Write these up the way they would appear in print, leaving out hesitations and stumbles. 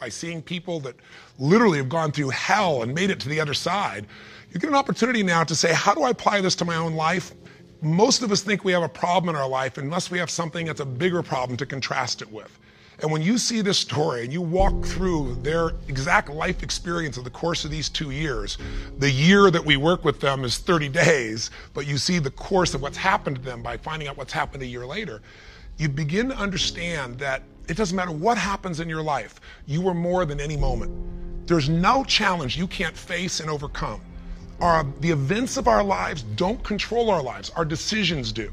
by seeing people that literally have gone through hell and made it to the other side, you get an opportunity now to say, how do I apply this to my own life? Most of us think we have a problem in our life unless we have something that's a bigger problem to contrast it with. And when you see this story and you walk through their exact life experience of the course of these 2 years, the year that we work with them is 30 days, but you see the course of what's happened to them by finding out what's happened a year later, you begin to understand that it doesn't matter what happens in your life, you are more than any moment. There's no challenge you can't face and overcome. The events of our lives don't control our lives, our decisions do.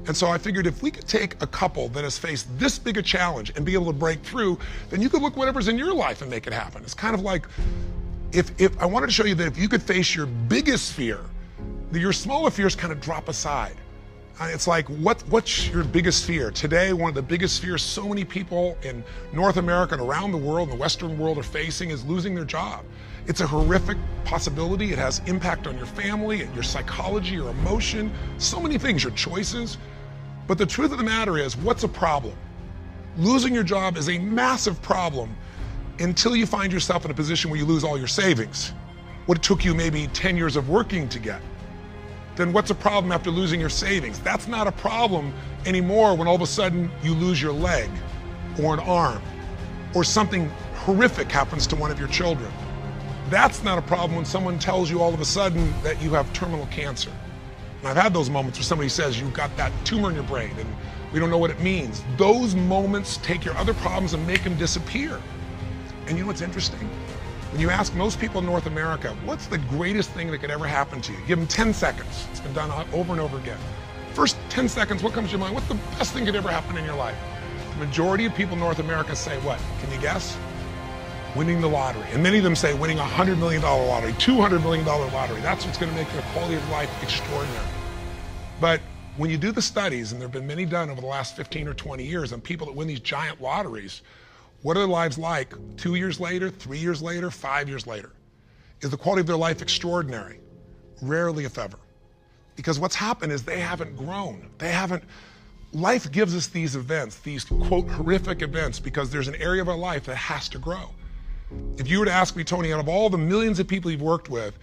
And so I figured if we could take a couple that has faced this big a challenge and be able to break through, then you could look whatever's in your life and make it happen. It's kind of like, if I wanted to show you that if you could face your biggest fear, your smaller fears kind of drop aside. It's like, what's your biggest fear? Today, one of the biggest fears so many people in North America and around the world, and the Western world, are facing is losing their job. It's a horrific possibility. It has impact on your family, your psychology, your emotion, so many things, your choices. But the truth of the matter is, what's a problem? Losing your job is a massive problem until you find yourself in a position where you lose all your savings. What it took you maybe 10 years of working to get. Then what's a problem after losing your savings? That's not a problem anymore when all of a sudden you lose your leg or an arm or something horrific happens to one of your children. That's not a problem when someone tells you all of a sudden that you have terminal cancer. And I've had those moments where somebody says you've got that tumor in your brain and we don't know what it means. Those moments take your other problems and make them disappear. And you know what's interesting? When you ask most people in North America, what's the greatest thing that could ever happen to you? Give them 10 seconds. It's been done over and over again. First 10 seconds, what comes to your mind? What's the best thing that could ever happen in your life? The majority of people in North America say what? Can you guess? Winning the lottery. And many of them say winning a $100 million lottery, $200 million lottery. That's what's going to make their quality of life extraordinary. But when you do the studies, and there have been many done over the last 15 or 20 years on people that win these giant lotteries, what are their lives like 2 years later, 3 years later, 5 years later? Is the quality of their life extraordinary? Rarely, if ever. Because what's happened is they haven't grown. Life gives us these events, these quote horrific events, because there's an area of our life that has to grow. If you were to ask me, Tony, out of all the millions of people you've worked with,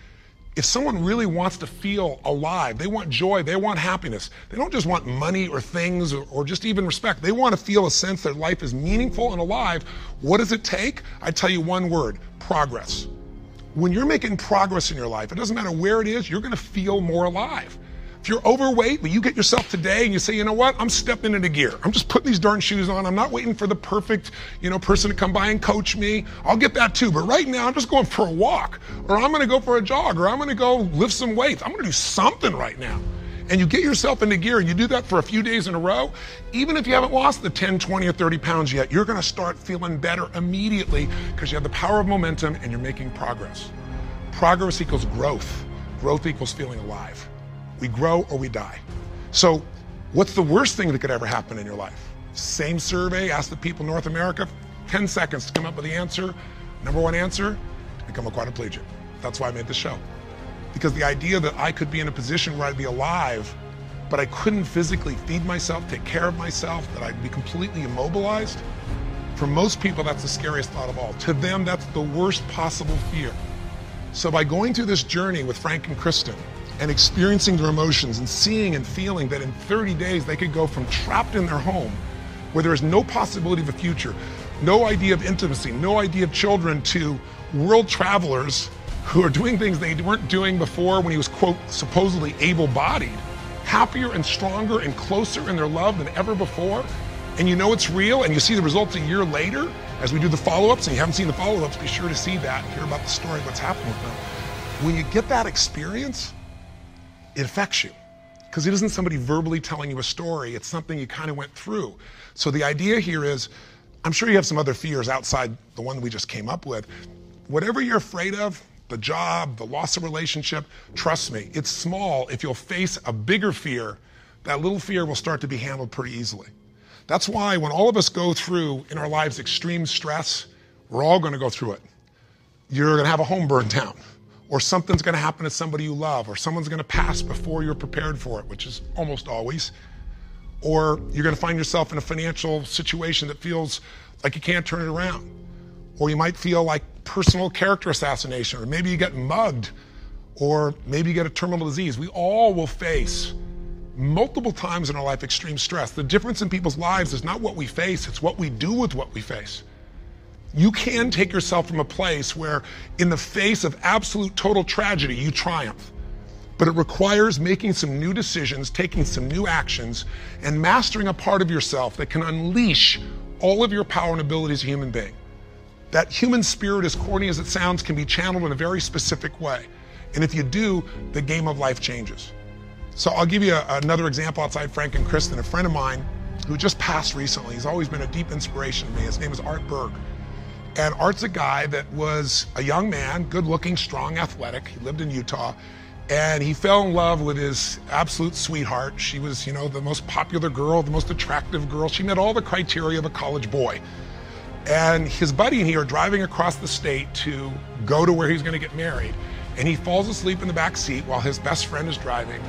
if someone really wants to feel alive, they want joy, they want happiness, they don't just want money or things or just even respect, they want to feel a sense that life is meaningful and alive, what does it take? I tell you one word: progress. When you're making progress in your life, it doesn't matter where it is, you're going to feel more alive. If you're overweight, but you get yourself today and you say, you know what, I'm stepping into gear. I'm just putting these darn shoes on. I'm not waiting for the perfect, person to come by and coach me. I'll get that too. But right now, I'm just going for a walk, or I'm going to go for a jog, or I'm going to go lift some weights. I'm going to do something right now. And you get yourself into gear and you do that for a few days in a row. Even if you haven't lost the 10, 20, or 30 pounds yet, you're going to start feeling better immediately because you have the power of momentum and you're making progress. Progress equals growth. Growth equals feeling alive. We grow or we die. So what's the worst thing that could ever happen in your life? Same survey, ask the people in North America, 10 seconds to come up with the answer. Number one answer, to become a quadriplegic. That's why I made this show. Because the idea that I could be in a position where I'd be alive, but I couldn't physically feed myself, take care of myself, that I'd be completely immobilized, for most people, that's the scariest thought of all. To them, that's the worst possible fear. So by going through this journey with Frank and Kristen, and experiencing their emotions and seeing and feeling that in 30 days they could go from trapped in their home where there is no possibility of a future, no idea of intimacy, no idea of children, to world travelers who are doing things they weren't doing before when he was, quote, supposedly able-bodied, happier and stronger and closer in their love than ever before. And you know it's real, and you see the results a year later as we do the follow-ups, and you haven't seen the follow-ups, be sure to see that and hear about the story of what's happened with them. When you get that experience, it affects you, because it isn't somebody verbally telling you a story, it's something you kind of went through. So the idea here is, I'm sure you have some other fears outside the one we just came up with. Whatever you're afraid of, the job, the loss of relationship, trust me, it's small. If you'll face a bigger fear, that little fear will start to be handled pretty easily. That's why when all of us go through in our lives extreme stress, we're all going to go through it. You're going to have a home burned down, or something's going to happen to somebody you love, or someone's going to pass before you're prepared for it, which is almost always. Or you're going to find yourself in a financial situation that feels like you can't turn it around. or you might feel like personal character assassination, or maybe you get mugged, or maybe you get a terminal disease. We all will face multiple times in our life extreme stress. The difference in people's lives is not what we face, it's what we do with what we face. You can take yourself from a place where in the face of absolute total tragedy, you triumph. But it requires making some new decisions, taking some new actions, and mastering a part of yourself that can unleash all of your power and ability as a human being. That human spirit, as corny as it sounds, can be channeled in a very specific way. And if you do, the game of life changes. So I'll give you another example outside Frank and Kristen. A friend of mine who just passed recently, he's always been a deep inspiration to me. His name is Art Berg. And Art's a guy that was a young man, good looking, strong, athletic. He lived in Utah. And he fell in love with his absolute sweetheart. She was, you know, the most popular girl, the most attractive girl. She met all the criteria of a college boy. And his buddy and he are driving across the state to go to where he's going to get married. And he falls asleep in the back seat while his best friend is driving.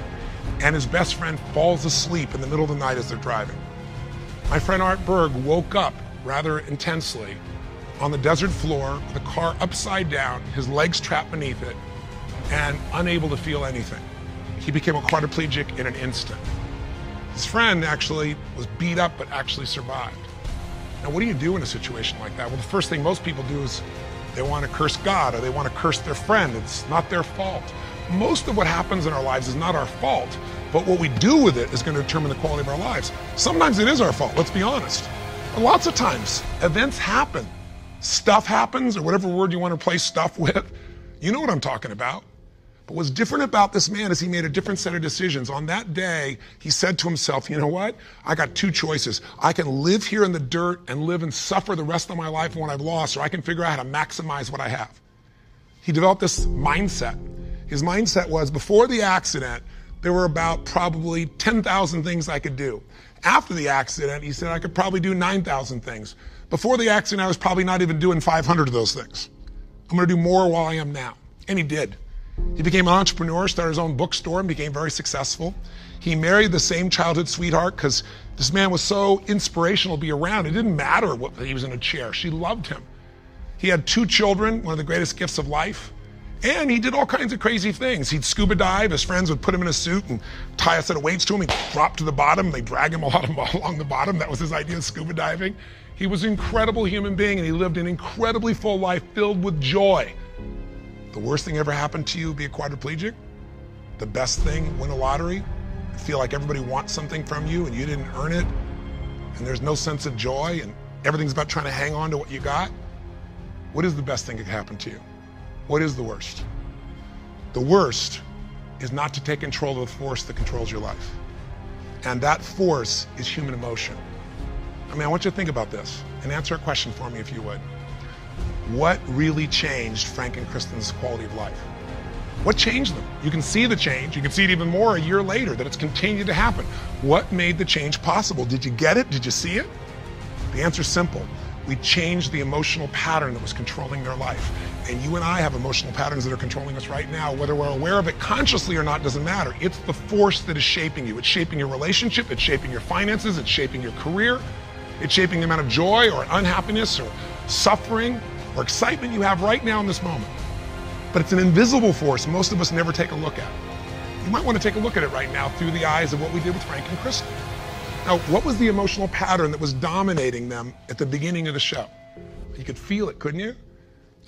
And his best friend falls asleep in the middle of the night as they're driving. My friend Art Berg woke up rather intensely on the desert floor with the car upside down, his legs trapped beneath it, and unable to feel anything. He became a quadriplegic in an instant. His friend actually was beat up but actually survived. Now, what do you do in a situation like that? Well, the first thing most people do is they want to curse God or they want to curse their friend. It's not their fault. Most of what happens in our lives is not our fault, but what we do with it is going to determine the quality of our lives. Sometimes it is our fault, let's be honest. But lots of times, events happen. Stuff happens, or whatever word you want to replace stuff with. You know what I'm talking about. But what's different about this man is he made a different set of decisions. On that day, he said to himself, you know what? I got two choices. I can live here in the dirt and live and suffer the rest of my life for what I've lost, or I can figure out how to maximize what I have. He developed this mindset. His mindset was, before the accident, there were about probably 10,000 things I could do. After the accident, he said I could probably do 9,000 things. Before the accident, I was probably not even doing 500 of those things. I'm going to do more while I am now. And he did. He became an entrepreneur, started his own bookstore, and became very successful. He married the same childhood sweetheart because this man was so inspirational to be around. It didn't matter what he was in a chair. She loved him. He had 2 children, one of the greatest gifts of life. And he did all kinds of crazy things. He'd scuba dive. His friends would put him in a suit and tie a set of weights to him. He'd drop to the bottom. They'd drag him along the bottom. That was his idea of scuba diving. He was an incredible human being, and he lived an incredibly full life filled with joy. The worst thing ever happened to you, be a quadriplegic? The best thing, win a lottery? Feel like everybody wants something from you and you didn't earn it, and there's no sense of joy, and everything's about trying to hang on to what you got? What is the best thing that could happen to you? What is the worst? The worst is not to take control of the force that controls your life. And that force is human emotion. I mean, I want you to think about this and answer a question for me if you would. What really changed Frank and Kristen's quality of life? What changed them? You can see the change. You can see it even more a year later, that it's continued to happen. What made the change possible? Did you get it? Did you see it? The answer's simple. We changed the emotional pattern that was controlling their life. And you and I have emotional patterns that are controlling us right now. Whether we're aware of it consciously or not doesn't matter. It's the force that is shaping you. It's shaping your relationship. It's shaping your finances. It's shaping your career. It's shaping the amount of joy or unhappiness or suffering or excitement you have right now in this moment. But it's an invisible force most of us never take a look at. You might want to take a look at it right now through the eyes of what we did with Frank and Kristen. Now, what was the emotional pattern that was dominating them at the beginning of the show? You could feel it, couldn't you?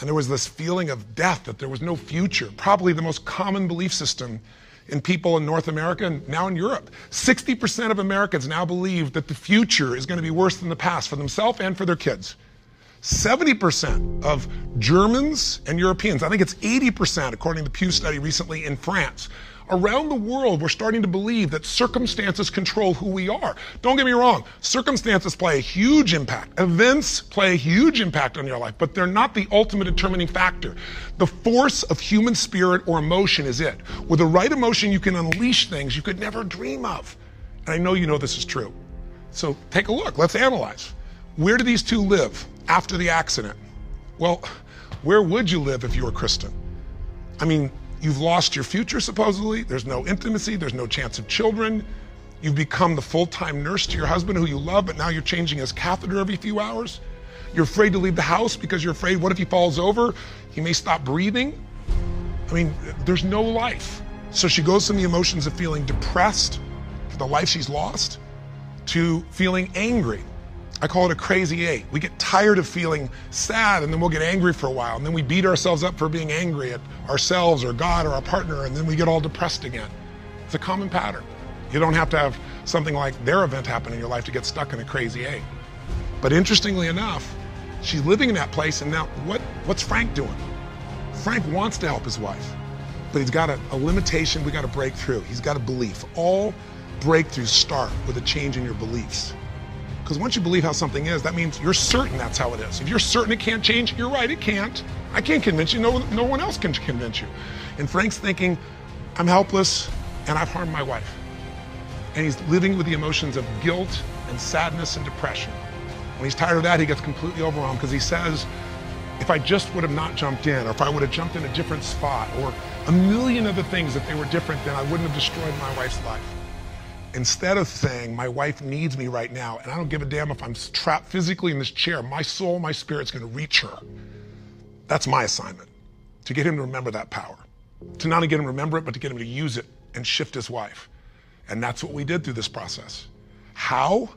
And there was this feeling of death, that there was no future, probably the most common belief system in people in North America and now in Europe. 60% of Americans now believe that the future is going to be worse than the past for themselves and for their kids. 70% of Germans and Europeans, I think it's 80% according to the Pew study recently in France. Around the world, we're starting to believe that circumstances control who we are. Don't get me wrong, circumstances play a huge impact. Events play a huge impact on your life, but they're not the ultimate determining factor. The force of human spirit or emotion is it. With the right emotion, you can unleash things you could never dream of. And I know you know this is true. So take a look, let's analyze. Where do these two live after the accident? Well, where would you live if you were Kristen? I mean, you've lost your future, supposedly. There's no intimacy. There's no chance of children. You've become the full-time nurse to your husband who you love, but now you're changing his catheter every few hours. You're afraid to leave the house because you're afraid, what if he falls over? He may stop breathing. I mean, there's no life. So she goes from the emotions of feeling depressed for the life she's lost to feeling angry. I call it a crazy eight. We get tired of feeling sad and then we'll get angry for a while, and then we beat ourselves up for being angry at ourselves or God or our partner, and then we get all depressed again. It's a common pattern. You don't have to have something like their event happen in your life to get stuck in a crazy eight. But interestingly enough, she's living in that place, and now what's Frank doing? Frank wants to help his wife, but he's got a limitation we got to break through. He's got a belief. All breakthroughs start with a change in your beliefs. Because once you believe how something is, that means you're certain that's how it is. If you're certain it can't change, you're right, it can't. I can't convince you, no one else can convince you. And Frank's thinking, I'm helpless and I've harmed my wife. And he's living with the emotions of guilt and sadness and depression. When he's tired of that, he gets completely overwhelmed because he says, if I just would have not jumped in, or if I would have jumped in a different spot, or a million other things, if they were different, then I wouldn't have destroyed my wife's life. Instead of saying, my wife needs me right now, and I don't give a damn if I'm trapped physically in this chair, my soul, my spirit's gonna reach her. That's my assignment, to get him to remember that power. To not only get him to remember it, but to get him to use it and shift his wife. And that's what we did through this process. How?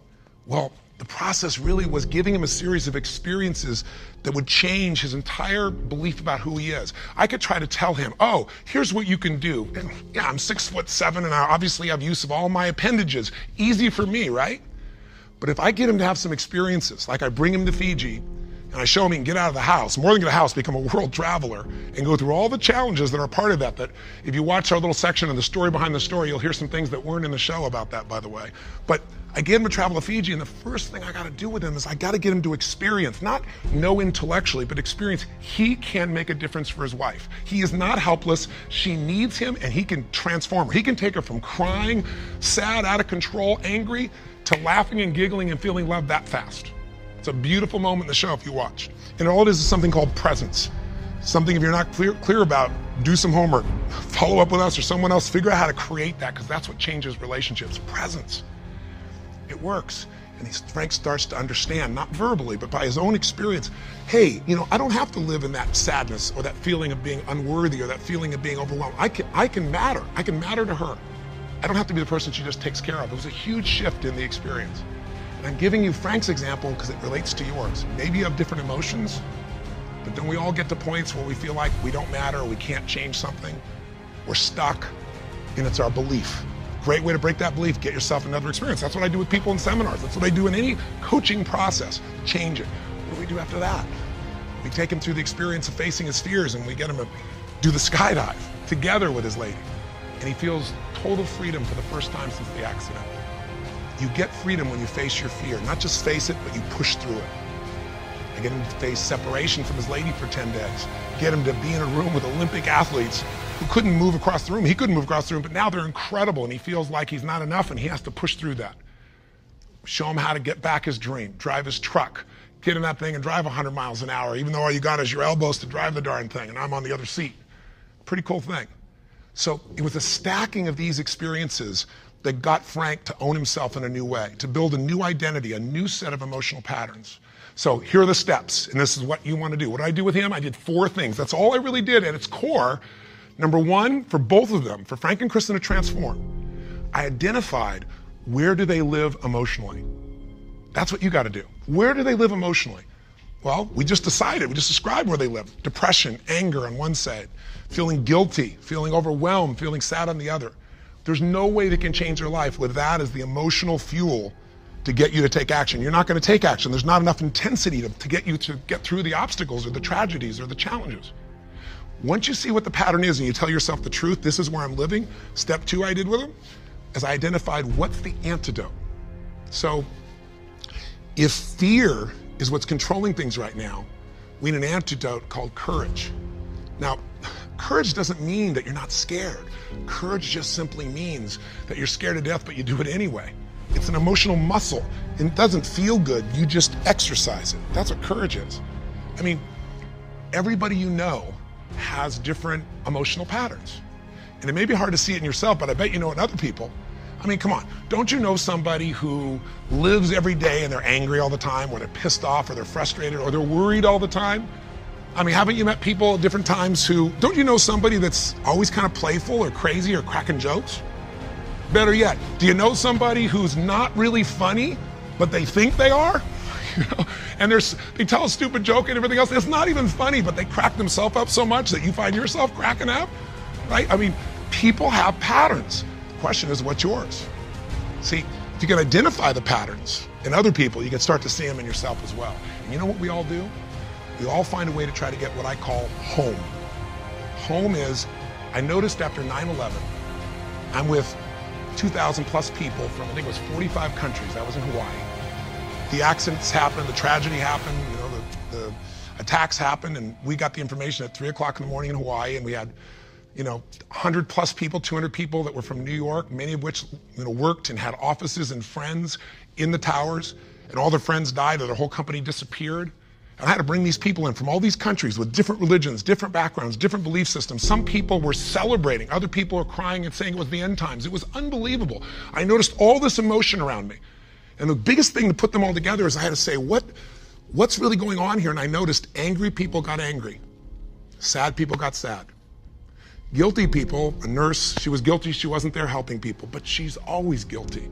Well, the process really was giving him a series of experiences that would change his entire belief about who he is. I could try to tell him, oh, here's what you can do. And yeah, I'm 6'7" and I obviously have use of all my appendages. Easy for me, right? But if I get him to have some experiences, like I bring him to Fiji and I show him he can get out of the house, more than get a house, become a world traveler, and go through all the challenges that are part of that if you watch our little section of the story behind the story, you'll hear some things that weren't in the show about that, by the way. But I get him to travel to Fiji, and the first thing I got to do with him is I got to get him to experience, not know intellectually, but experience he can make a difference for his wife. He is not helpless. She needs him, and he can transform her. He can take her from crying, sad, out of control, angry, to laughing and giggling and feeling love that fast. It's a beautiful moment in the show if you watch. And all it is something called presence. Something if you're not clear about, do some homework, follow up with us or someone else, figure out how to create that, because that's what changes relationships. Presence. It works. And Frank starts to understand, not verbally, but by his own experience, hey, I don't have to live in that sadness or that feeling of being unworthy or that feeling of being overwhelmed. I can matter. I can matter to her. I don't have to be the person she just takes care of. It was a huge shift in the experience. And I'm giving you Frank's example because it relates to yours. Maybe you have different emotions, but then we all get to points where we feel like we don't matter or we can't change something. We're stuck, and it's our belief. Great way to break that belief, get yourself another experience. That's what I do with people in seminars. That's what I do in any coaching process. Change it. What do we do after that? We take him through the experience of facing his fears, and we get him to do the skydive together with his lady. And he feels total freedom for the first time since the accident. You get freedom when you face your fear. Not just face it, but you push through it. I get him to face separation from his lady for 10 days. Get him to be in a room with Olympic athletes who couldn't move across the room. He couldn't move across the room, but now they're incredible, and he feels like he's not enough, and he has to push through that. Show him how to get back his dream, drive his truck, get in that thing and drive 100 miles an hour, even though all you got is your elbows to drive the darn thing, and I'm on the other seat. Pretty cool thing. So it was a stacking of these experiences that got Frank to own himself in a new way, to build a new identity, a new set of emotional patterns. So here are the steps, and this is what you want to do. What did I do with him? I did 4 things. That's all I really did at its core. Number 1, for both of them, for Frank and Kristen to transform, I identified where do they live emotionally. That's what you got to do. Where do they live emotionally? Well, we just described where they live. Depression, anger on one side, feeling guilty, feeling overwhelmed, feeling sad on the other. There's no way they can change their life with that as the emotional fuel to get you to take action. You're not going to take action. There's not enough intensity to get you to get through the obstacles or the tragedies or the challenges. Once you see what the pattern is and you tell yourself the truth, this is where I'm living, step 2 I did with him, is I identified what's the antidote. So if fear is what's controlling things right now, we need an antidote called courage. Now, courage doesn't mean that you're not scared. Courage just simply means that you're scared to death, but you do it anyway. It's an emotional muscle. It doesn't feel good. You just exercise it. That's what courage is. I mean, everybody you know has different emotional patterns. And it may be hard to see it in yourself, but I bet you know in other people. I mean, come on. Don't you know somebody who lives every day and they're angry all the time, or they're pissed off, or they're frustrated, or they're worried all the time? I mean, haven't you met people at different times who, don't you know somebody that's always kind of playful or crazy or cracking jokes? Better yet, do you know somebody who's not really funny, but they think they are? You know, and they tell a stupid joke and everything else. It's not even funny, but they crack themselves up so much that you find yourself cracking up, right? I mean, people have patterns. The question is, what's yours? See, if you can identify the patterns in other people, you can start to see them in yourself as well. And you know what we all do? We all find a way to try to get what I call home. Home is, I noticed after 9/11, I'm with 2,000 plus people from, I think it was 45 countries. I was in Hawaii. The accidents happened, the tragedy happened, you know, the attacks happened, and we got the information at 3 o'clock in the morning in Hawaii, and we had, you know, 100 plus people, 200 people that were from New York, many of which, you know, worked and had offices and friends in the towers, and all their friends died or their whole company disappeared. And I had to bring these people in from all these countries with different religions, different backgrounds, different belief systems. Some people were celebrating, other people were crying and saying it was the end times. It was unbelievable. I noticed all this emotion around me. And the biggest thing to put them all together is I had to say, what's really going on here? And I noticed angry people got angry. Sad people got sad. Guilty people, a nurse, she was guilty, she wasn't there helping people, but she's always guilty.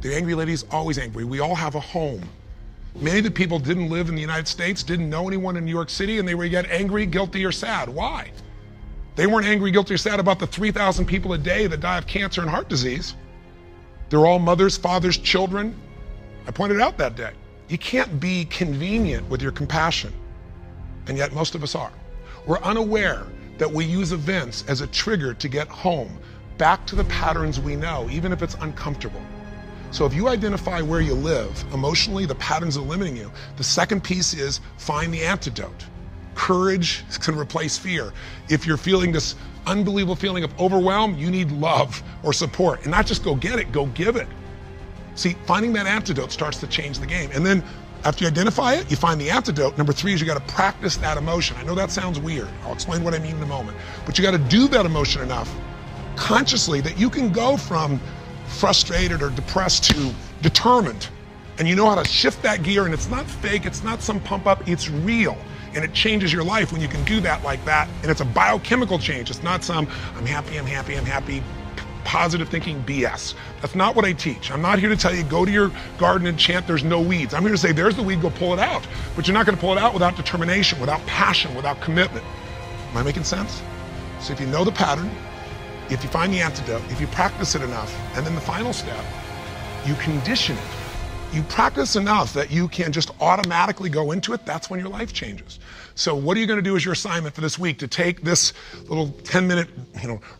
The angry lady's always angry. We all have a home. Many of the people didn't live in the United States, didn't know anyone in New York City, and they were yet angry, guilty, or sad. Why? They weren't angry, guilty, or sad about the 3,000 people a day that die of cancer and heart disease. They're all mothers, fathers, children. I pointed out that day. You can't be convenient with your compassion, and yet most of us are. We're unaware that we use events as a trigger to get home, back to the patterns we know, even if it's uncomfortable. So if you identify where you live, emotionally, the patterns are limiting you. The second piece is find the antidote. Courage can replace fear. If you're feeling this unbelievable feeling of overwhelm, you need love or support. And not just go get it, go give it. See, finding that antidote starts to change the game. And then after you identify it, you find the antidote. Number three is you got to practice that emotion. I know that sounds weird. I'll explain what I mean in a moment. But you got to do that emotion enough consciously that you can go from frustrated or depressed to determined. And you know how to shift that gear, and it's not fake, it's not some pump up, it's real. And it changes your life when you can do that like that. And it's a biochemical change. It's not some I'm happy, positive thinking BS. That's not what I teach. I'm not here to tell you go to your garden and chant there's no weeds. I'm here to say there's the weed, go pull it out. But you're not going to pull it out without determination, without passion, without commitment. Am I making sense? So if you know the pattern, if you find the antidote, if you practice it enough, and then the final step, you condition it. You practice enough that you can just automatically go into it, that's when your life changes. So what are you going to do as your assignment for this week to take this little 10-minute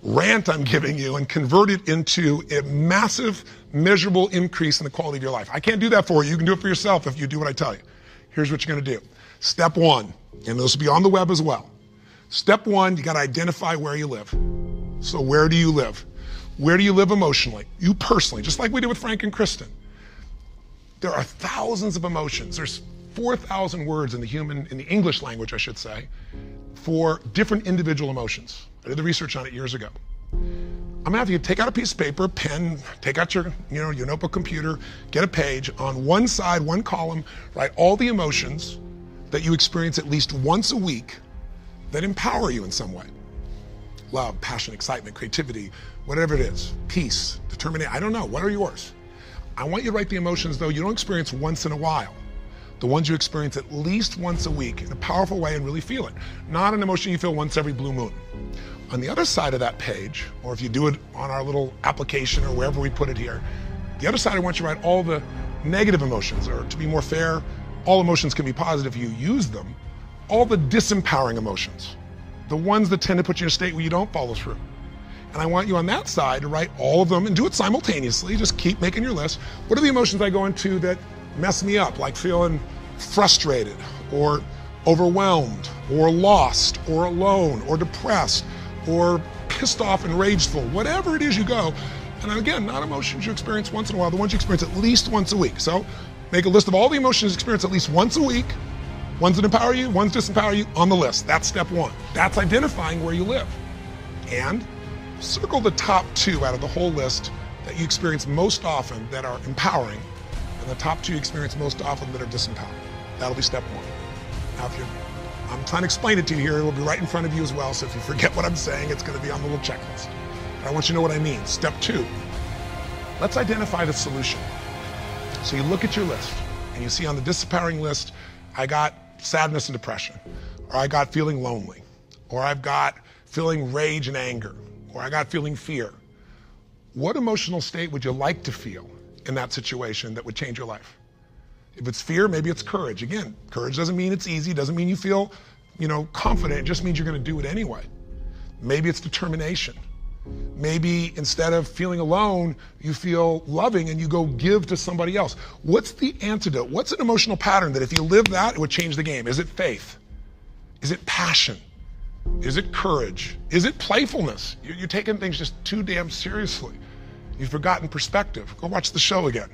rant I'm giving you and convert it into a massive, measurable increase in the quality of your life? I can't do that for you. You can do it for yourself if you do what I tell you. Here's what you're going to do. Step one, and this will be on the web as well. Step one, you got to identify where you live. So where do you live? Where do you live emotionally? You personally, just like we did with Frank and Kristen. There are thousands of emotions. There's 4,000 words in the English language, I should say, for different individual emotions. I did the research on it years ago. I'm gonna have you take out a piece of paper, pen, take out your notebook, computer, get a page. On one side, one column, write all the emotions that you experience at least once a week that empower you in some way. Love, passion, excitement, creativity, whatever it is. Peace, determination, I don't know, what are yours? I want you to write the emotions, though, you don't experience once in a while. The ones you experience at least once a week in a powerful way and really feel it. Not an emotion you feel once every blue moon. On the other side of that page, or if you do it on our little application or wherever we put it here, the other side I want you to write all the negative emotions, or to be more fair, all emotions can be positive if you use them, all the disempowering emotions, the ones that tend to put you in a state where you don't follow through. And I want you on that side to write all of them and do it simultaneously. Just keep making your list. What are the emotions I go into that mess me up, like feeling frustrated or overwhelmed or lost or alone or depressed or pissed off and rageful, whatever it is you go. And again, not emotions you experience once in a while, the ones you experience at least once a week. So make a list of all the emotions you experience at least once a week, ones that empower you, ones that disempower you, on the list. That's step one. That's identifying where you live. And circle the top two out of the whole list that you experience most often that are empowering, and the top 2 you experience most often that are disempowering. That'll be step 1. Now, I'm trying to explain it to you here. It'll be right in front of you as well. So if you forget what I'm saying, it's going to be on the little checklist. But I want you to know what I mean. Step 2, let's identify the solution. So you look at your list and you see on the disempowering list, I got sadness and depression, or I got feeling lonely, or I've got feeling rage and anger, or I got feeling fear. What emotional state would you like to feel in that situation that would change your life? If it's fear, maybe it's courage. Again, courage doesn't mean it's easy, doesn't mean you feel, confident. It just means you're going to do it anyway. Maybe it's determination. Maybe instead of feeling alone, you feel loving and you go give to somebody else. What's the antidote? What's an emotional pattern that if you live that, it would change the game? Is it faith? Is it passion? Is it courage? Is it playfulness? You're taking things just too damn seriously. You've forgotten perspective. Go watch the show again.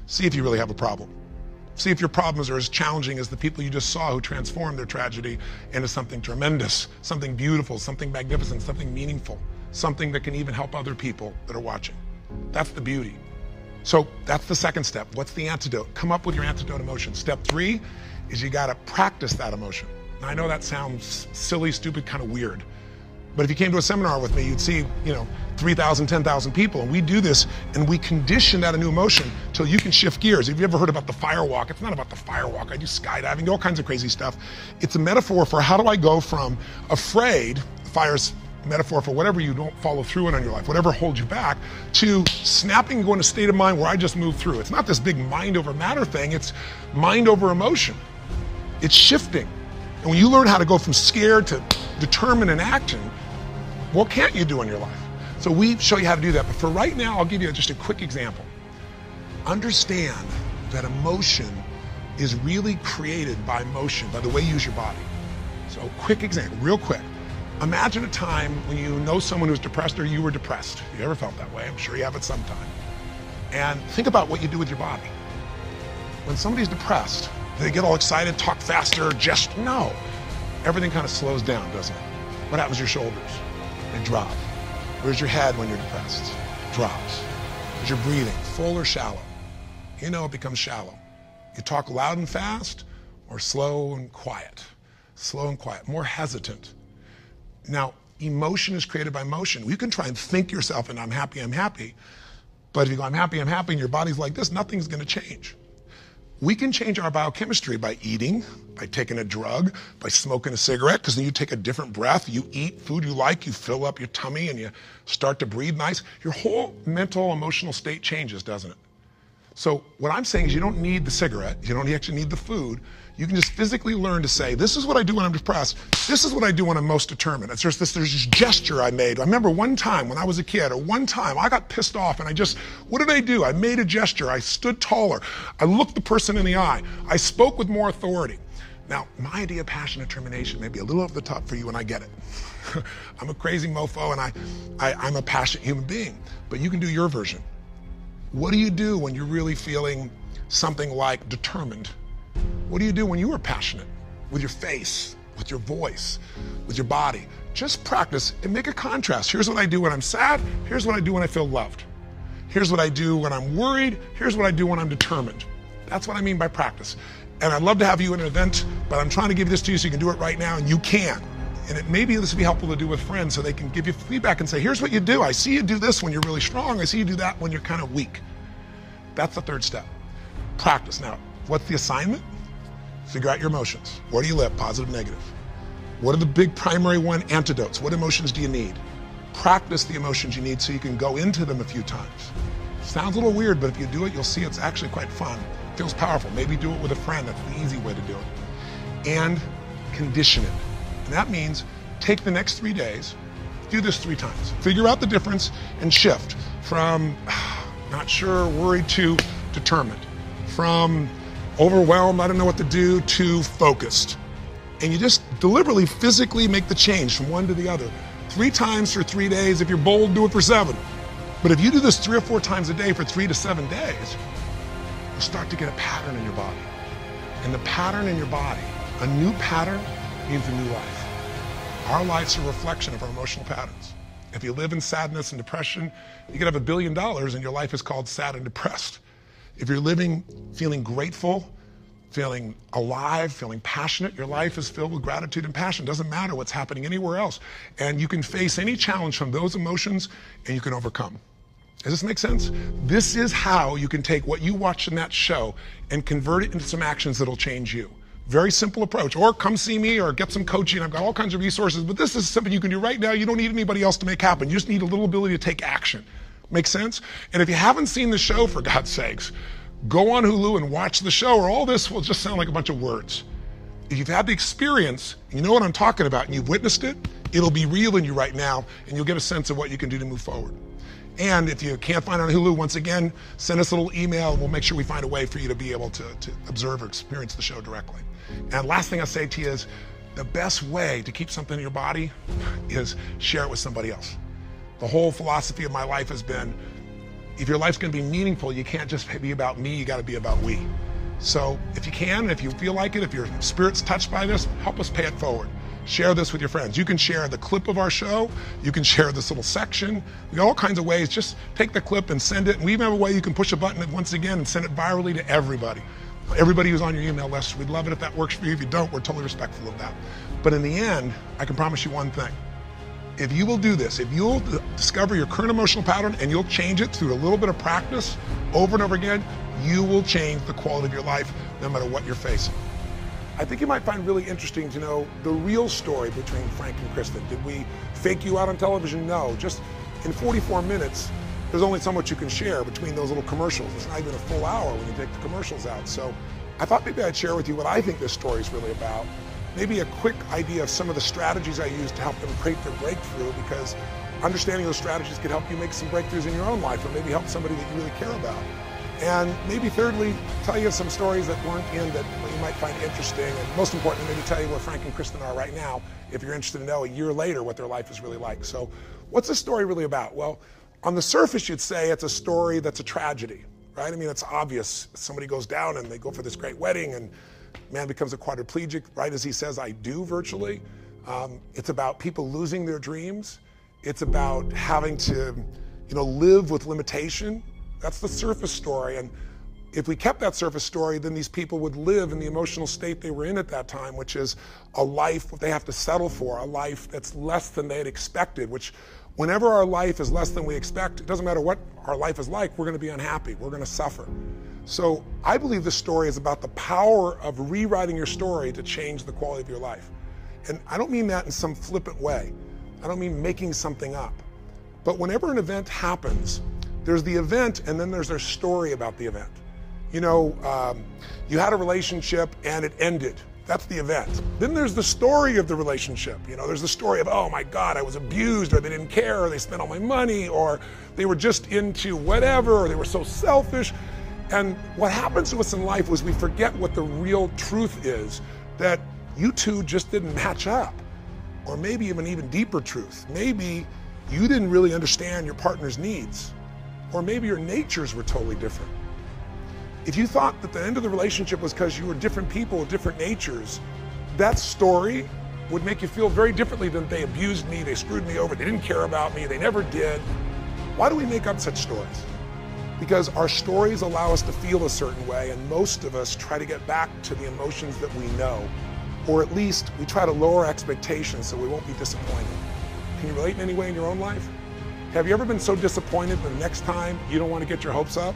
See if you really have a problem. See if your problems are as challenging as the people you just saw who transformed their tragedy into something tremendous, something beautiful, something magnificent, something meaningful, something that can even help other people that are watching. That's the beauty. So that's the second step. What's the antidote? Come up with your antidote emotion. Step 3 is you got to practice that emotion. Now, I know that sounds silly, stupid, kind of weird. But if you came to a seminar with me, you'd see, 3,000, 10,000 people, and we do this, and we condition that a new emotion till you can shift gears. Have you ever heard about the fire walk? It's not about the fire walk. I do skydiving, all kinds of crazy stuff. It's a metaphor for how do I go from afraid, fire's metaphor for whatever you don't follow through in your life, whatever holds you back, to snapping and going to a state of mind where I just move through. It's not this big mind over matter thing, it's mind over emotion. It's shifting. And when you learn how to go from scared to determined and action, what can't you do in your life? So we show you how to do that. But for right now, I'll give you just a quick example. Understand that emotion is really created by motion, by the way you use your body. So quick example, real quick. Imagine a time when you know someone who's depressed or you were depressed. You ever felt that way? I'm sure you have it sometime. And think about what you do with your body. When somebody's depressed, do they get all excited, talk faster, just no. Everything kind of slows down, doesn't it? What happens to your shoulders? They drop. Where's your head when you're depressed? Drops. Where's your breathing? Full or shallow? It becomes shallow. You talk loud and fast or slow and quiet? Slow and quiet, more hesitant. Now, emotion is created by motion. You can try and think yourself and I'm happy. But if you go, I'm happy, and your body's like this, nothing's gonna change. We can change our biochemistry by eating, by taking a drug, by smoking a cigarette, because then you take a different breath, you eat food you like, you fill up your tummy and you start to breathe nice. Your whole mental, emotional state changes, doesn't it? So what I'm saying is you don't need the cigarette, you don't actually need the food. You can just physically learn to say, this is what I do when I'm depressed, this is what I do when I'm most determined. There's this gesture I made. I remember one time when I was a kid, or one time I got pissed off and what did I do? I made a gesture, I stood taller, I looked the person in the eye, I spoke with more authority. Now, my idea of passion and determination may be a little over the top for you, and I get it. I'm a crazy mofo and I'm a passionate human being, but you can do your version. What do you do when you're really feeling something like determined? What do you do when you are passionate? With your face, with your voice, with your body. Just practice and make a contrast. Here's what I do when I'm sad. Here's what I do when I feel loved. Here's what I do when I'm worried. Here's what I do when I'm determined. That's what I mean by practice. And I'd love to have you in an event, but I'm trying to give this to you so you can do it right now, and you can. And maybe this would be helpful to do with friends so they can give you feedback and say, here's what you do. I see you do this when you're really strong. I see you do that when you're kind of weak. That's the third step. Practice. Now, what's the assignment? Figure out your emotions. Where do you live? Positive, negative. What are the big primary antidotes? What emotions do you need? Practice the emotions you need so you can go into them a few times. Sounds a little weird, but if you do it, you'll see it's actually quite fun. It feels powerful. Maybe do it with a friend. That's the easy way to do it. And condition it. And that means take the next 3 days, do this 3 times. Figure out the difference and shift from not sure, worried to determined. From overwhelmed, I don't know what to do, to focused. And you just deliberately, physically make the change from one to the other. 3 times for 3 days. If you're bold, do it for 7. But if you do this 3 or 4 times a day for 3 to 7 days, you'll start to get a pattern in your body. And the pattern in your body, a new pattern means a new life. Our life's a reflection of our emotional patterns. If you live in sadness and depression, you could have $1 billion and your life is called sad and depressed. If you're living feeling grateful, feeling alive, feeling passionate, your life is filled with gratitude and passion. It doesn't matter what's happening anywhere else. And you can face any challenge from those emotions and you can overcome. Does this make sense? This is how you can take what you watched in that show and convert it into some actions that'll change you. Very simple approach. Or come see me or get some coaching. I've got all kinds of resources, but this is something you can do right now. You don't need anybody else to make happen. You just need a little ability to take action. Make sense? And if you haven't seen the show, for God's sakes, go on Hulu and watch the show, or all this will just sound like a bunch of words. If you've had the experience, you know what I'm talking about, and you've witnessed it, it'll be real in you right now, and you'll get a sense of what you can do to move forward. And if you can't find it on Hulu, once again, send us a little email, and we'll make sure we find a way for you to be able to observe or experience the show directly. And last thing I'll say to you is, the best way to keep something in your body is share it with somebody else. The whole philosophy of my life has been, if your life's gonna be meaningful, you can't just be about me, you gotta be about we. So if you can, if you feel like it, if your spirit's touched by this, help us pay it forward. Share this with your friends. You can share the clip of our show. You can share this little section. We got all kinds of ways. Just take the clip and send it. And we even have a way you can push a button once again and send it virally to everybody. Everybody who's on your email list, we'd love it if that works for you. If you don't, we're totally respectful of that. But in the end, I can promise you one thing. If you will do this, if you'll discover your current emotional pattern and you'll change it through a little bit of practice over and over again, you will change the quality of your life no matter what you're facing. I think you might find really interesting to know the real story between Frank and Kristen. Did we fake you out on television? No. Just in 44 minutes, there's only so much you can share between those little commercials. It's not even a full hour when you take the commercials out. So I thought maybe I'd share with you what I think this story is really about. Maybe a quick idea of some of the strategies I use to help them create their breakthrough, because understanding those strategies could help you make some breakthroughs in your own life, or maybe help somebody that you really care about. And maybe thirdly, tell you some stories that weren't in that you might find interesting. And most importantly, maybe tell you where Frank and Kristen are right now, if you're interested to know a year later what their life is really like. So what's this story really about? Well, on the surface, you'd say it's a story that's a tragedy, right? I mean, it's obvious. Somebody goes down and they go for this great wedding and man becomes a quadriplegic right as he says, I do, virtually. It's about people losing their dreams. It's about having to, live with limitation. That's the surface story. And if we kept that surface story, then these people would live in the emotional state they were in at that time, which is a life they have to settle for, a life that's less than they had expected, which whenever our life is less than we expect, it doesn't matter what our life is like, we're going to be unhappy, we're going to suffer. So I believe this story is about the power of rewriting your story to change the quality of your life. And I don't mean that in some flippant way. I don't mean making something up. But whenever an event happens, there's the event and then there's their story about the event. You had a relationship and it ended. That's the event. Then there's the story of the relationship. There's the story of, oh my God, I was abused, or they didn't care, or they spent all my money, or they were just into whatever, or they were so selfish. And what happens to us in life is we forget what the real truth is, that you two just didn't match up. Or maybe even deeper truth. Maybe you didn't really understand your partner's needs. Or maybe your natures were totally different. If you thought that the end of the relationship was because you were different people with different natures, that story would make you feel very differently than they abused me, they screwed me over, they didn't care about me, they never did. Why do we make up such stories? Because our stories allow us to feel a certain way, and most of us try to get back to the emotions that we know, or at least we try to lower expectations so we won't be disappointed. Can you relate in any way in your own life? Have you ever been so disappointed the next time you don't want to get your hopes up?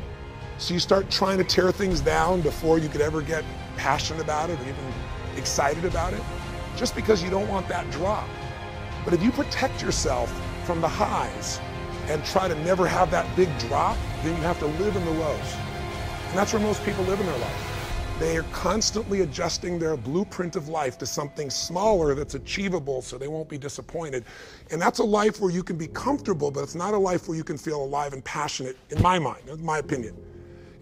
So you start trying to tear things down before you could ever get passionate about it or even excited about it, just because you don't want that drop. But if you protect yourself from the highs and try to never have that big drop, then you have to live in the lows. And that's where most people live in their life. They are constantly adjusting their blueprint of life to something smaller that's achievable so they won't be disappointed. And that's a life where you can be comfortable, but it's not a life where you can feel alive and passionate, in my mind, in my opinion.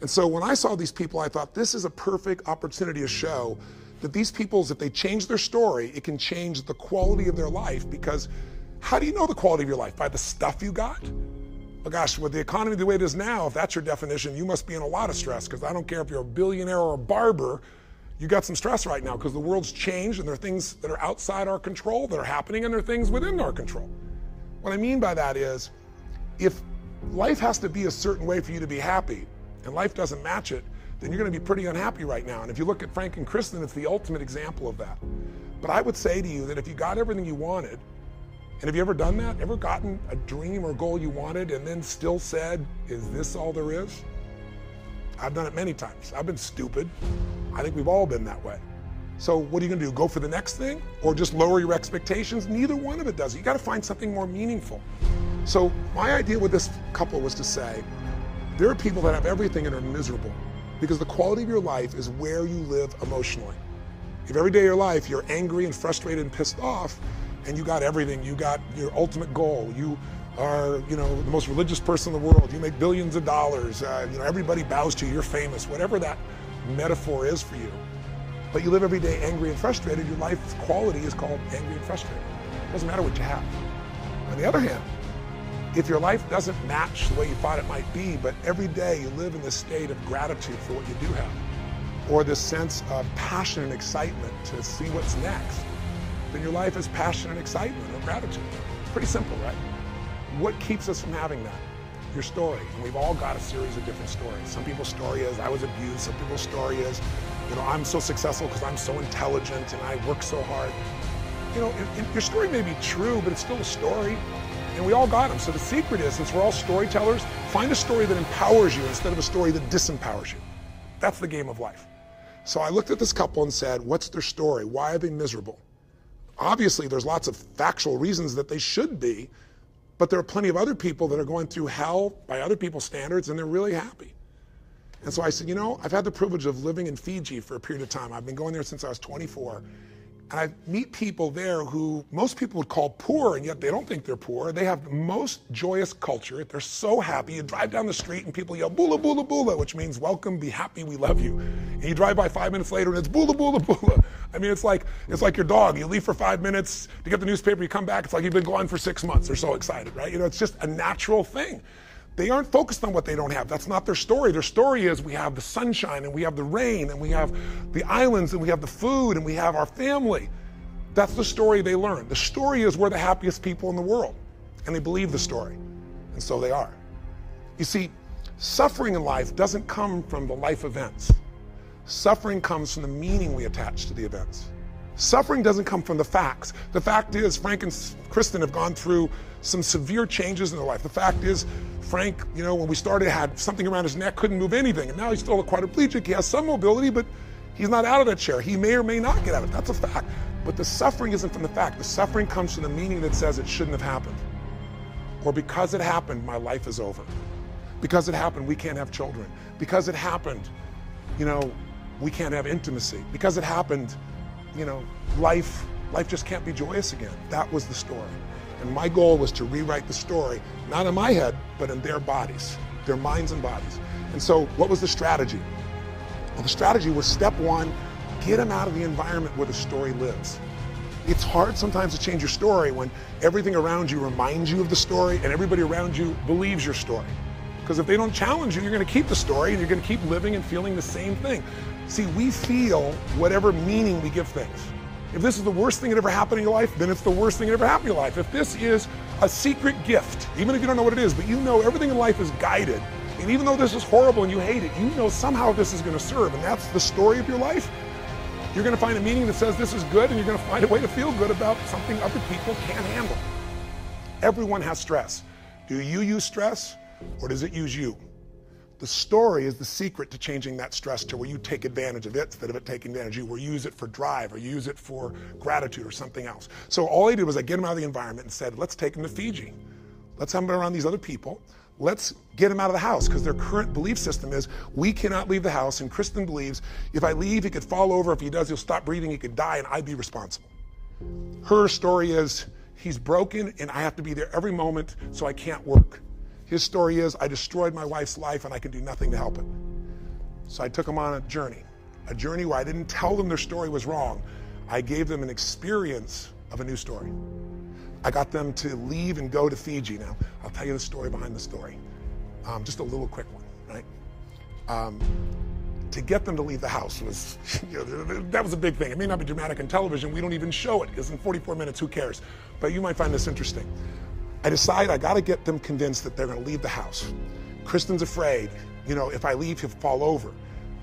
And so when I saw these people, I thought this is a perfect opportunity to show that these people, if they change their story, it can change the quality of their life. Because how do you know the quality of your life? By the stuff you got? Well, gosh, with the economy the way it is now, if that's your definition, you must be in a lot of stress, because I don't care if you're a billionaire or a barber, you got some stress right now because the world's changed and there are things that are outside our control that are happening, and there are things within our control. What I mean by that is, if life has to be a certain way for you to be happy, and life doesn't match it, then you're going to be pretty unhappy right now. And if you look at Frank and Kristen, it's the ultimate example of that. But I would say to you that if you got everything you wanted, and have you ever done that? Ever gotten a dream or goal you wanted and then still said, is this all there is? I've done it many times. I've been stupid. I think we've all been that way. So what are you gonna do? Go for the next thing or just lower your expectations? Neither one of it does. You gotta find something more meaningful. So my idea with this couple was to say, there are people that have everything and are miserable because the quality of your life is where you live emotionally. If every day of your life you're angry and frustrated and pissed off, and you got everything, you got your ultimate goal, you are, the most religious person in the world, you make billions of dollars, everybody bows to you, you're famous, whatever that metaphor is for you. But you live every day angry and frustrated, your life's quality is called angry and frustrated. It doesn't matter what you have. On the other hand, if your life doesn't match the way you thought it might be, but every day you live in this state of gratitude for what you do have, or this sense of passion and excitement to see what's next, then your life is passion and excitement or gratitude. Pretty simple, right? What keeps us from having that? Your story. And we've all got a series of different stories. Some people's story is, I was abused. Some people's story is, I'm so successful because I'm so intelligent and I work so hard. Your story may be true, but it's still a story. And we all got them. So the secret is, since we're all storytellers, find a story that empowers you instead of a story that disempowers you. That's the game of life. So I looked at this couple and said, what's their story? Why are they miserable? Obviously, there's lots of factual reasons that they should be, but there are plenty of other people that are going through hell by other people's standards, and they're really happy. And so I said, I've had the privilege of living in Fiji for a period of time. I've been going there since I was 24. And I meet people there who most people would call poor, and yet they don't think they're poor. They have the most joyous culture. They're so happy. You drive down the street and people yell, bula, bula, bula, which means welcome, be happy, we love you. And you drive by 5 minutes later and it's bula, bula, bula. I mean, it's like your dog. You leave for 5 minutes to get the newspaper, you come back, it's like you've been gone for 6 months. They're so excited, right? It's just a natural thing. They aren't focused on what they don't have. That's not their story. Their story is we have the sunshine and we have the rain and we have the islands and we have the food and we have our family. That's the story they learn. The story is we're the happiest people in the world. And they believe the story. And so they are. You see, suffering in life doesn't come from the life events. Suffering comes from the meaning we attach to the events. Suffering doesn't come from the facts. The fact is, Frank and Kristen have gone through some severe changes in their life. The fact is, Frank, when we started, had something around his neck, couldn't move anything. And now he's still a quadriplegic. He has some mobility, but he's not out of that chair. He may or may not get out of it. That's a fact. But the suffering isn't from the fact. The suffering comes from the meaning that says it shouldn't have happened. Or because it happened, my life is over. Because it happened, we can't have children. Because it happened, we can't have intimacy. Because it happened, life just can't be joyous again. That was the story. And my goal was to rewrite the story, not in my head, but in their bodies, their minds and bodies. And so what was the strategy? Well, the strategy was step one, get them out of the environment where the story lives. It's hard sometimes to change your story when everything around you reminds you of the story and everybody around you believes your story. Because if they don't challenge you, you're going to keep the story and you're going to keep living and feeling the same thing. See, we feel whatever meaning we give things. If this is the worst thing that ever happened in your life, then it's the worst thing that ever happened in your life. If this is a secret gift, even if you don't know what it is, but everything in life is guided, and even though this is horrible and you hate it, somehow this is going to serve, and that's the story of your life, you're going to find a meaning that says this is good, and you're going to find a way to feel good about something other people can't handle. Everyone has stress. Do you use stress, or does it use you? The story is the secret to changing that stress to where you take advantage of it instead of it taking advantage of you, where you use it for drive or you use it for gratitude or something else. So all I did was I get them out of the environment and said, let's take them to Fiji. Let's have them around these other people. Let's get them out of the house, because their current belief system is we cannot leave the house, and Kristen believes if I leave, he could fall over. If he does, he'll stop breathing, he could die, and I'd be responsible. Her story is he's broken and I have to be there every moment, so I can't work. His story is, I destroyed my wife's life and I can do nothing to help it. So I took them on a journey where I didn't tell them their story was wrong. I gave them an experience of a new story. I got them to leave and go to Fiji. Now, I'll tell you the story behind the story. Just a little quick one, right? To get them to leave the house was, that was a big thing. It may not be dramatic on television. We don't even show it, because in 44 minutes, who cares? But you might find this interesting. I decide I gotta get them convinced that they're gonna leave the house. Kristen's afraid, if I leave, he'll fall over.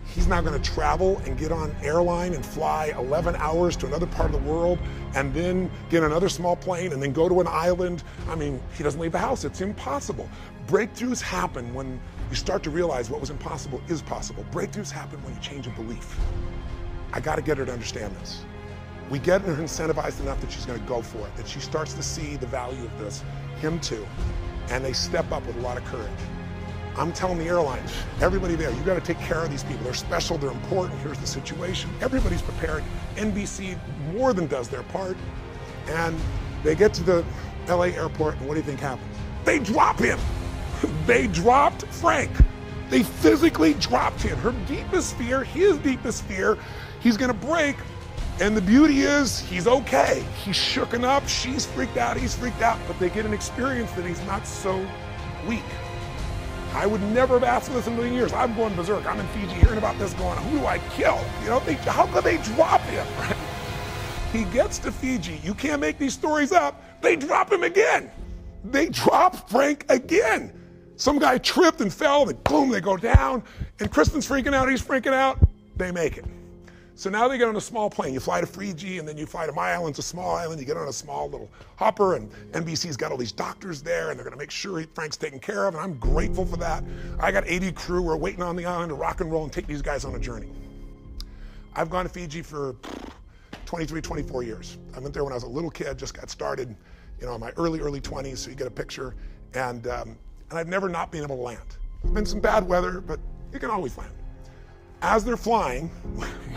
He's now gonna travel and get on airline and fly 11 hours to another part of the world and then get another small plane and then go to an island. I mean, he doesn't leave the house, it's impossible. Breakthroughs happen when you start to realize what was impossible is possible. Breakthroughs happen when you change a belief. I gotta get her to understand this. We get her incentivized enough that she's gonna go for it, that she starts to see the value of this, him too, and they step up with a lot of courage. I'm telling the airlines, everybody there, you gotta take care of these people. They're special, they're important, here's the situation. Everybody's prepared. NBC more than does their part. And they get to the LA airport, and what do you think happens? They drop him. They dropped Frank. They physically dropped him. Her deepest fear, his deepest fear, he's gonna break. And the beauty is, he's okay. He's shooken up, she's freaked out, he's freaked out, but they get an experience that he's not so weak. I would never have asked for this in a million years. I'm going berserk. I'm in Fiji hearing about this going, who do I kill? How could they drop him? Right? He gets to Fiji. You can't make these stories up. They drop him again. They drop Frank again. Some guy tripped and fell, and boom, they go down. And Kristen's freaking out, he's freaking out. They make it. So now they get on a small plane. You fly to Fiji, and then you fly to my island, it's a small island. You get on a small little hopper, and NBC's got all these doctors there, and they're gonna make sure Frank's taken care of, and I'm grateful for that. I got 80 crew. We're waiting on the island to rock and roll and take these guys on a journey. I've gone to Fiji for 23, 24 years. I went there when I was a little kid, just got started, in my early 20s, so you get a picture, and I've never not been able to land. There's been some bad weather, but you can always land. As they're flying,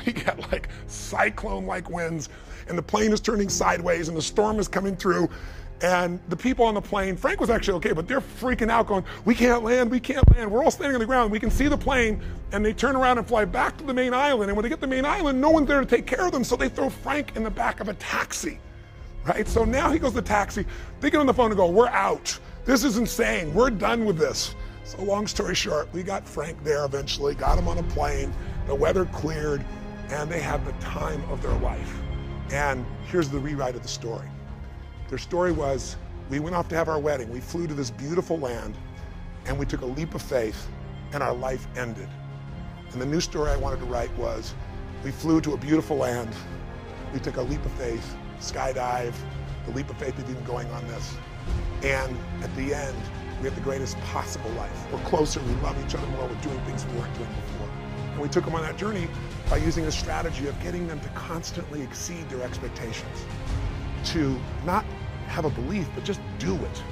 we get like cyclone-like winds, and the plane is turning sideways, and the storm is coming through, and the people on the plane, Frank was actually okay, but they're freaking out going, we can't land, we can't land. We're all standing on the ground, we can see the plane, and they turn around and fly back to the main island, and when they get to the main island, no one's there to take care of them, so they throw Frank in the back of a taxi, right? So now he goes to the taxi, they get on the phone and go, we're out. This is insane, we're done with this. So long story short, we got Frank there eventually, got him on a plane, the weather cleared, and they had the time of their life. And here's the rewrite of the story. Their story was, we went off to have our wedding, we flew to this beautiful land, and we took a leap of faith, and our life ended. And the new story I wanted to write was, we flew to a beautiful land, we took a leap of faith, skydive, the leap of faith of even going on this, and at the end, we have the greatest possible life. We're closer, we love each other more, we're doing things we weren't doing before. And we took them on that journey by using a strategy of getting them to constantly exceed their expectations. To not have a belief, but just do it.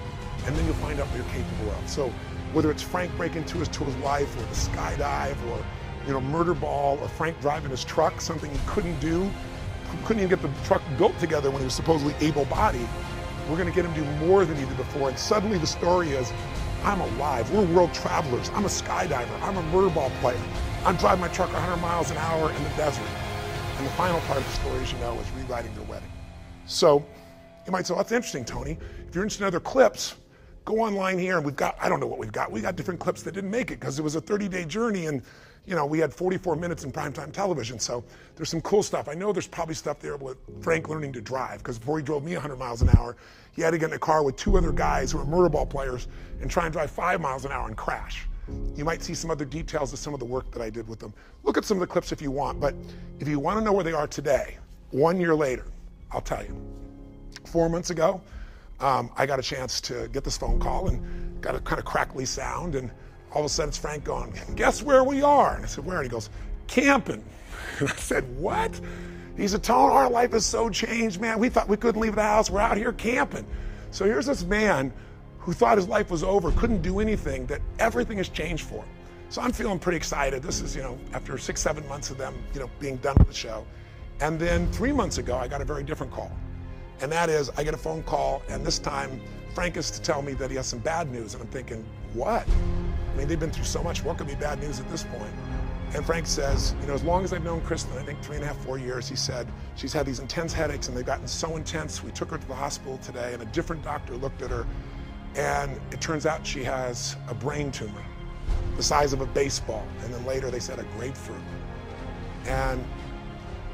And then you'll find out what you're capable of. So whether it's Frank breaking to his wife, or the skydive, or murder ball, or Frank driving his truck, something he couldn't do, couldn't even get the truck built together when he was supposedly able-bodied, we're gonna get him to do more than he did before, and suddenly the story is, I'm alive, we're world travelers, I'm a skydiver, I'm a murder ball player, I'm driving my truck 100 miles an hour in the desert. And the final part of the story, as you know, is rewriting their wedding. So you might say, well, that's interesting, Tony. If you're interested in other clips, go online here, and I don't know what we've got. We got different clips that didn't make it because it was a 30-day journey, and we had 44 minutes in primetime television, so there's some cool stuff. I know there's probably stuff there with Frank learning to drive, because before he drove me 100 miles an hour, he had to get in a car with 2 other guys who were murder ball players and try and drive 5 miles an hour and crash. You might see some other details of some of the work that I did with them. Look at some of the clips if you want, but if you want to know where they are today, 1 year later, I'll tell you. 4 months ago, I got a chance to get this phone call and got a kind of crackly sound, and all of a sudden it's Frank going, guess where we are? And I said, where? And he goes, camping. And I said, what? He said, Tone, our life is so changed, man. We thought we couldn't leave the house. We're out here camping. So here's this man who thought his life was over, couldn't do anything, that everything has changed for him. So I'm feeling pretty excited. This is, after 6-7 months of them, being done with the show. And then 3 months ago, I got a very different call. And that is, I get a phone call, and this time, Frank is to tell me that he has some bad news. And I'm thinking, what? I mean, they've been through so much. What could be bad news at this point? And Frank says, as long as I've known Kristen, I think 3.5, 4 years, he said, she's had these intense headaches, and they've gotten so intense. We took her to the hospital today, and a different doctor looked at her, and it turns out she has a brain tumor the size of a baseball. And then later they said a grapefruit. And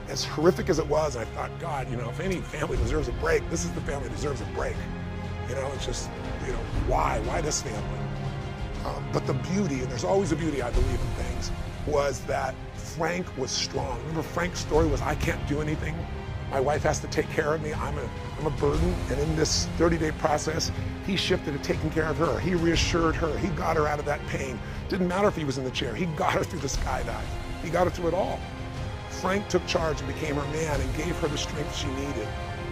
as horrific as it was, I thought, God, if any family deserves a break, this is the family that deserves a break. You know, it's just, you know, why this family? But the beauty, and there's always a beauty, I believe, in things, was that Frank was strong. Remember, Frank's story was, I can't do anything. My wife has to take care of me. I'm a burden. And in this 30-day process, he shifted to taking care of her. He reassured her. He got her out of that pain. Didn't matter if he was in the chair. He got her through the skydive. He got her through it all. Frank took charge and became her man and gave her the strength she needed.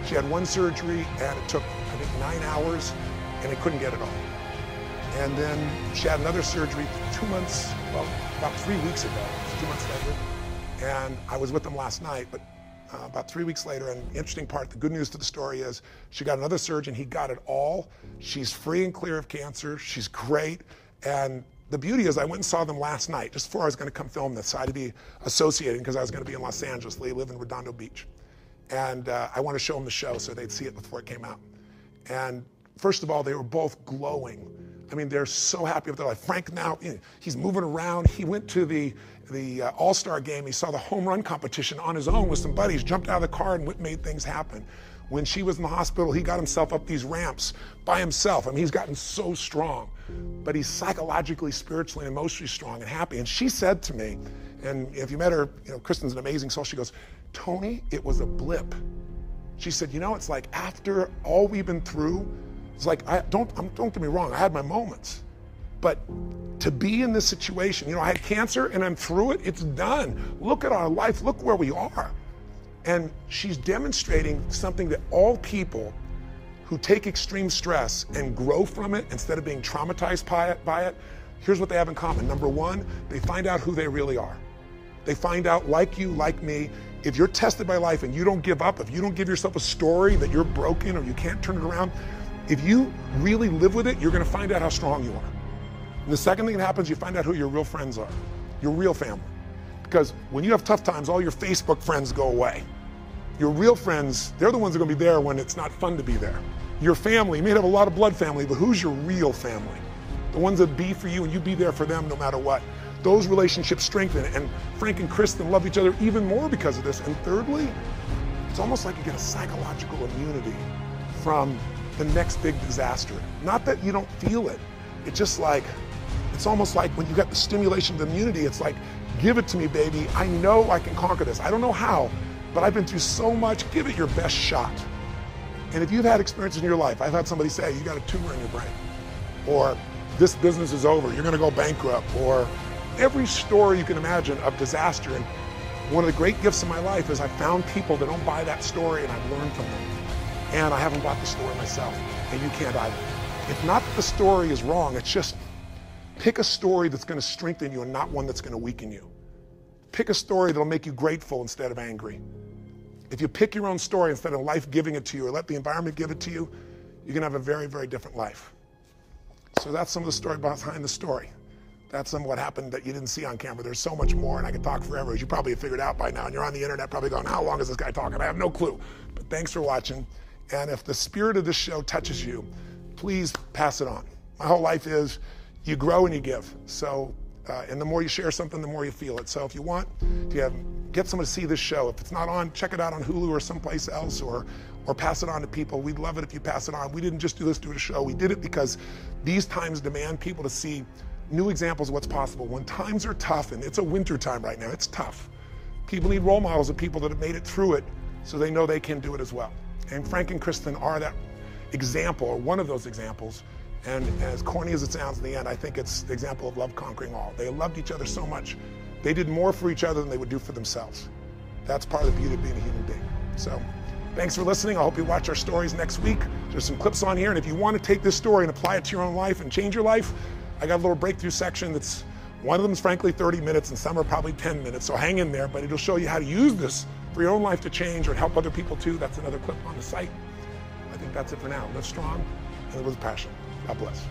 She had one surgery, and it took, I think, 9 hours, and they couldn't get it all. And then she had another surgery 2 months, well, about 3 weeks ago, 2 months later. And I was with them last night, but about 3 weeks later, and the interesting part, the good news to the story is she got another surgeon, he got it all. She's free and clear of cancer, she's great. And the beauty is I went and saw them last night, just before I was gonna come film this. So I had to be associating because I was gonna be in Los Angeles. They live in Redondo Beach. And I wanted to show them the show so they'd see it before it came out. And first of all, they were both glowing. I mean, they're so happy with their life. Frank now, you know, he's moving around. He went to the All-Star game. He saw the home run competition on his own with some buddies, jumped out of the car and made things happen. When she was in the hospital, he got himself up these ramps by himself. I mean, he's gotten so strong, but he's psychologically, spiritually, and emotionally strong and happy. And she said to me, and if you met her, you know, Kristen's an amazing soul. She goes, Tony, it was a blip. She said, you know, it's like after all we've been through, it's like, don't get me wrong, I had my moments. But to be in this situation, you know, I had cancer and I'm through it, it's done. Look at our life, look where we are. And she's demonstrating something that all people who take extreme stress and grow from it instead of being traumatized by it, here's what they have in common. Number one, they find out who they really are. They find out, like you, like me, if you're tested by life and you don't give up, if you don't give yourself a story that you're broken or you can't turn it around, if you really live with it, you're gonna find out how strong you are. And the second thing that happens, you find out who your real friends are, your real family. Because when you have tough times, all your Facebook friends go away. Your real friends, they're the ones that are gonna be there when it's not fun to be there. Your family, you may have a lot of blood family, but who's your real family? The ones that be for you and you be there for them no matter what. Those relationships strengthen, and Frank and Kristen love each other even more because of this. And thirdly, it's almost like you get a psychological immunity from the next big disaster. Not that you don't feel it. It's just like, it's almost like when you got the stimulation of immunity, it's like, give it to me, baby. I know I can conquer this. I don't know how, but I've been through so much. Give it your best shot. And if you've had experiences in your life, I've had somebody say, you got a tumor in your brain, or this business is over, you're gonna go bankrupt, or every story you can imagine of disaster. And one of the great gifts of my life is I found people that don't buy that story and I've learned from them. And I haven't bought the story myself, and you can't either. It's not that the story is wrong, it's just pick a story that's gonna strengthen you and not one that's gonna weaken you. Pick a story that'll make you grateful instead of angry. If you pick your own story instead of life giving it to you or let the environment give it to you, you're gonna have a very, very different life. So that's some of the story behind the story. That's some of what happened that you didn't see on camera. There's so much more, and I could talk forever, as you probably have figured out by now, and you're on the internet probably going, how long is this guy talking? I have no clue. But thanks for watching. And if the spirit of this show touches you, please pass it on. My whole life is you grow and you give. So, and the more you share something, the more you feel it. So if you want, get someone to see this show. If it's not on, check it out on Hulu or someplace else, or pass it on to people. We'd love it if you pass it on. We didn't just do this to do a show. We did it because these times demand people to see new examples of what's possible. When times are tough, and it's a winter time right now, it's tough. People need role models of people that have made it through it so they know they can do it as well. And Frank and Kristen are that example, or one of those examples. And as corny as it sounds in the end, I think it's the example of love conquering all. They loved each other so much. They did more for each other than they would do for themselves. That's part of the beauty of being a human being. So thanks for listening. I hope you watch our stories next week. There's some clips on here. And if you want to take this story and apply it to your own life and change your life, I got a little breakthrough section that's, one of them is frankly 30 minutes and some are probably 10 minutes. So hang in there, but it'll show you how to use this for your own life to change or help other people too. That's another clip on the site. I think that's it for now. Live strong and live with passion. God bless.